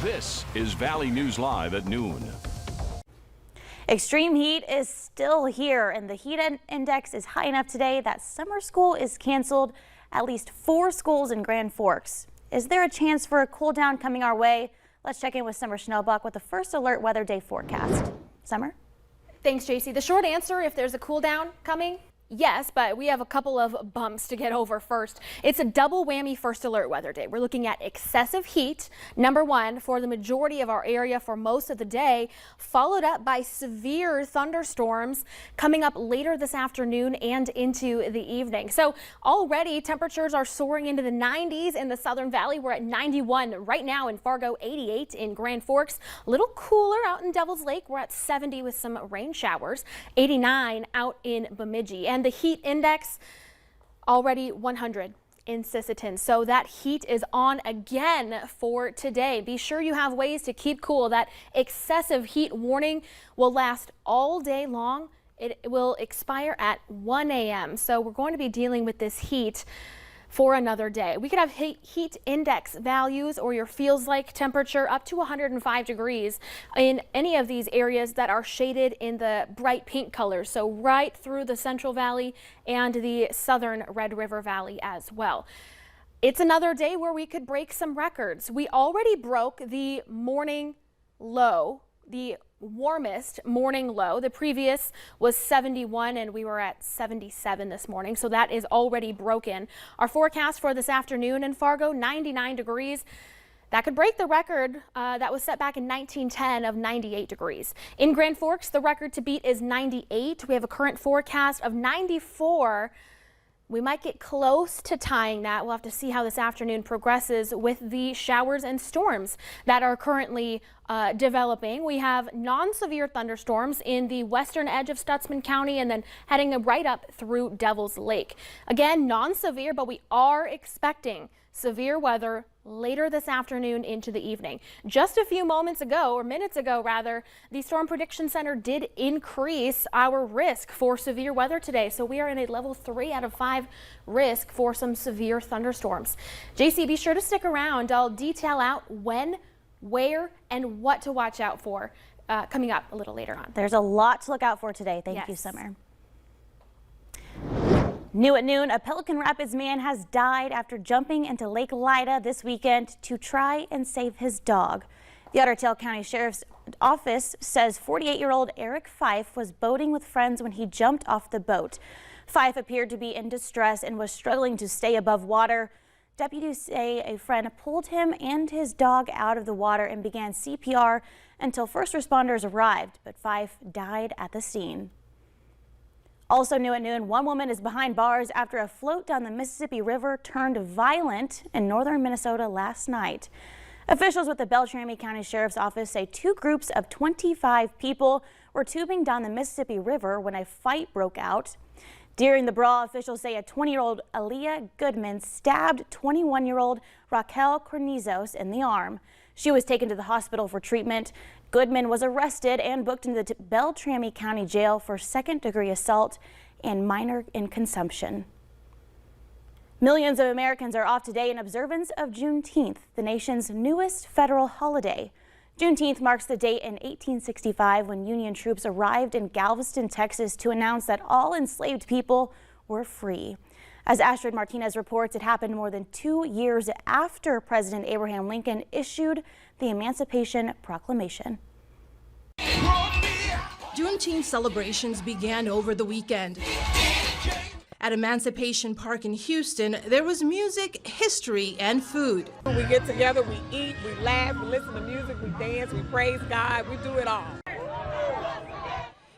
This is Valley News Live at noon. Extreme heat is still here, and the heat index is high enough today that summer school is canceled at least 4 schools in Grand Forks. Is there a chance for a cool down coming our way? Let's check in with Summer Schnellbuck with the first alert weather day forecast. Summer? Thanks, JC. The short answer, if there's a cool down coming, yes, but we have a couple of bumps to get over first. It's a double whammy first alert weather day. We're looking at excessive heat, number 1, for the majority of our area for most of the day, followed up by severe thunderstorms coming up later this afternoon and into the evening. So already temperatures are soaring into the 90s in the Southern Valley. We're at 91 right now in Fargo, 88 in Grand Forks. A little cooler out in Devil's Lake. We're at 70 with some rain showers, 89 out in Bemidji. And the heat index already 100 in Sisseton. So that heat is on again for today. Be sure you have ways to keep cool. That excessive heat warning will last all day long. It will expire at 1 a.m. So we're going to be dealing with this heat for another day. We could have heat index values or your feels like temperature up to 105 degrees in any of these areas that are shaded in the bright pink colors. So right through the Central Valley and the southern Red River Valley as well. It's another day where we could break some records. We already broke the morning low, the warmest morning low. The previous was 71 and we were at 77 this morning, so that is already broken. Our forecast for this afternoon in Fargo, 99 degrees. That could break the record that was set back in 1910 of 98 degrees. In Grand Forks, the record to beat is 98. We have a current forecast of 94. We might get close to tying that. We'll have to see how this afternoon progresses with the showers and storms that are currently developing. We have non-severe thunderstorms in the western edge of Stutsman County and then heading right up through Devil's Lake. Again, non-severe, but we are expecting severe weather later this afternoon into the evening. Just a few moments ago, or minutes ago rather, the Storm Prediction Center did increase our risk for severe weather today. So we are in a level 3 out of 5 risk for some severe thunderstorms. JC, be sure to stick around. I'll detail out when, where, and what to watch out for coming up a little later on. There's a lot to look out for today. Thank you, Summer. New at noon, a Pelican Rapids man has died after jumping into Lake Lida this weekend to try and save his dog. The Otter Tail County Sheriff's Office says 48-year-old Eric Fife was boating with friends when he jumped off the boat. Fife appeared to be in distress and was struggling to stay above water. Deputies say a friend pulled him and his dog out of the water and began CPR until first responders arrived, but Fife died at the scene. Also new at noon, one woman is behind bars after a float down the Mississippi River turned violent in northern Minnesota last night. Officials with the Beltrami County Sheriff's Office say 2 groups of 25 people were tubing down the Mississippi River when a fight broke out. During the brawl, officials say a 20-year-old Aaliyah Goodman stabbed 21-year-old Raquel Cornizos in the arm. She was taken to the hospital for treatment. Goodman was arrested and booked into the Beltrami County Jail for second-degree assault and minor in consumption. Millions of Americans are off today in observance of Juneteenth, the nation's newest federal holiday. Juneteenth marks the date in 1865 when Union troops arrived in Galveston, Texas to announce that all enslaved people were free. As Astrid Martinez reports, it happened more than 2 years after President Abraham Lincoln issued the Emancipation Proclamation. Juneteenth celebrations began over the weekend. At Emancipation Park in Houston, there was music, history, and food. We get together, we eat, we laugh, we listen to music, we dance, we praise God, we do it all.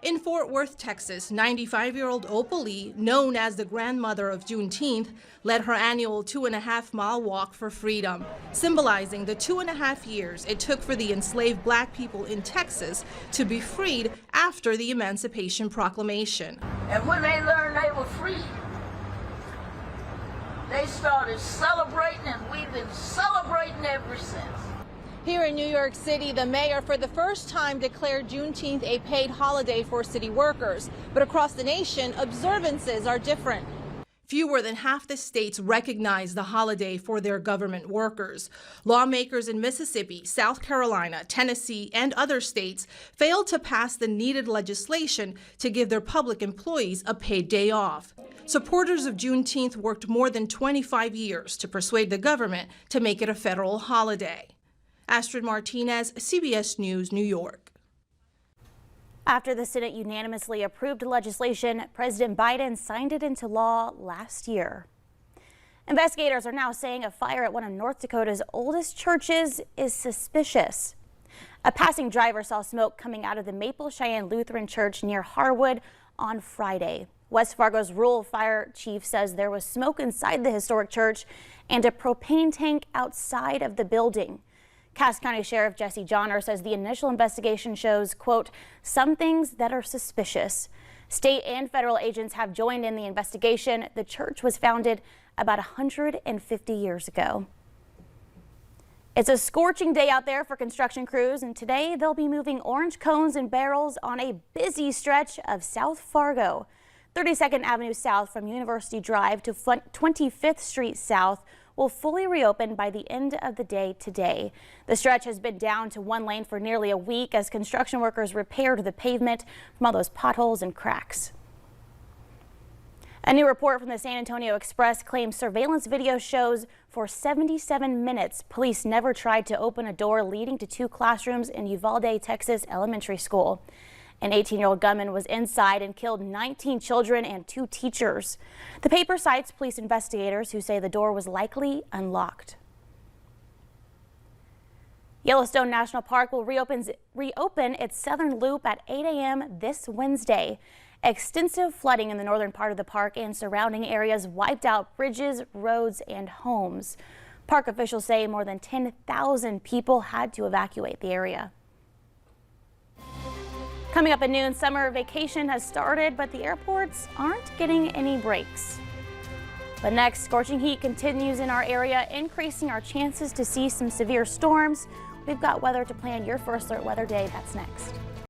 In Fort Worth, Texas, 95-year-old Opal Lee, known as the grandmother of Juneteenth, led her annual 2.5-mile walk for freedom, symbolizing the 2.5 years it took for the enslaved black people in Texas to be freed after the Emancipation Proclamation. And when they learned they were free, they started celebrating, and we've been celebrating ever since. Here in New York City, the mayor for the first time declared Juneteenth a paid holiday for city workers. But across the nation, observances are different. Fewer than half the states recognize the holiday for their government workers. Lawmakers in Mississippi, South Carolina, Tennessee, and other states failed to pass the needed legislation to give their public employees a paid day off. Supporters of Juneteenth worked more than 25 years to persuade the government to make it a federal holiday. Astrid Martinez, CBS News, New York. After the Senate unanimously approved legislation, President Biden signed it into law last year. Investigators are now saying a fire at one of North Dakota's oldest churches is suspicious. A passing driver saw smoke coming out of the Maple Cheyenne Lutheran Church near Harwood on Friday. West Fargo's rural fire chief says there was smoke inside the historic church and a propane tank outside of the building. Cass County Sheriff Jesse Johnner says the initial investigation shows, quote, some things that are suspicious. State and federal agents have joined in the investigation. The church was founded about 150 years ago. It's a scorching day out there for construction crews, and today they'll be moving orange cones and barrels on a busy stretch of South Fargo. 32nd Avenue South from University Drive to 25th Street South will fully reopen by the end of the day today. The stretch has been down to one lane for nearly a week as construction workers repaired the pavement from all those potholes and cracks. A new report from the San Antonio Express claims surveillance video shows for 77 minutes police never tried to open a door leading to two classrooms in Uvalde, Texas elementary school. An 18-year-old gunman was inside and killed 19 children and 2 teachers. The paper cites police investigators who say the door was likely unlocked. Yellowstone National Park will reopen its southern loop at 8 a.m. this Wednesday. Extensive flooding in the northern part of the park and surrounding areas wiped out bridges, roads, and homes. Park officials say more than 10,000 people had to evacuate the area. Coming up at noon, summer vacation has started, but the airports aren't getting any breaks. But next, scorching heat continues in our area, increasing our chances to see some severe storms. We've got weather to plan your first alert weather day. That's next.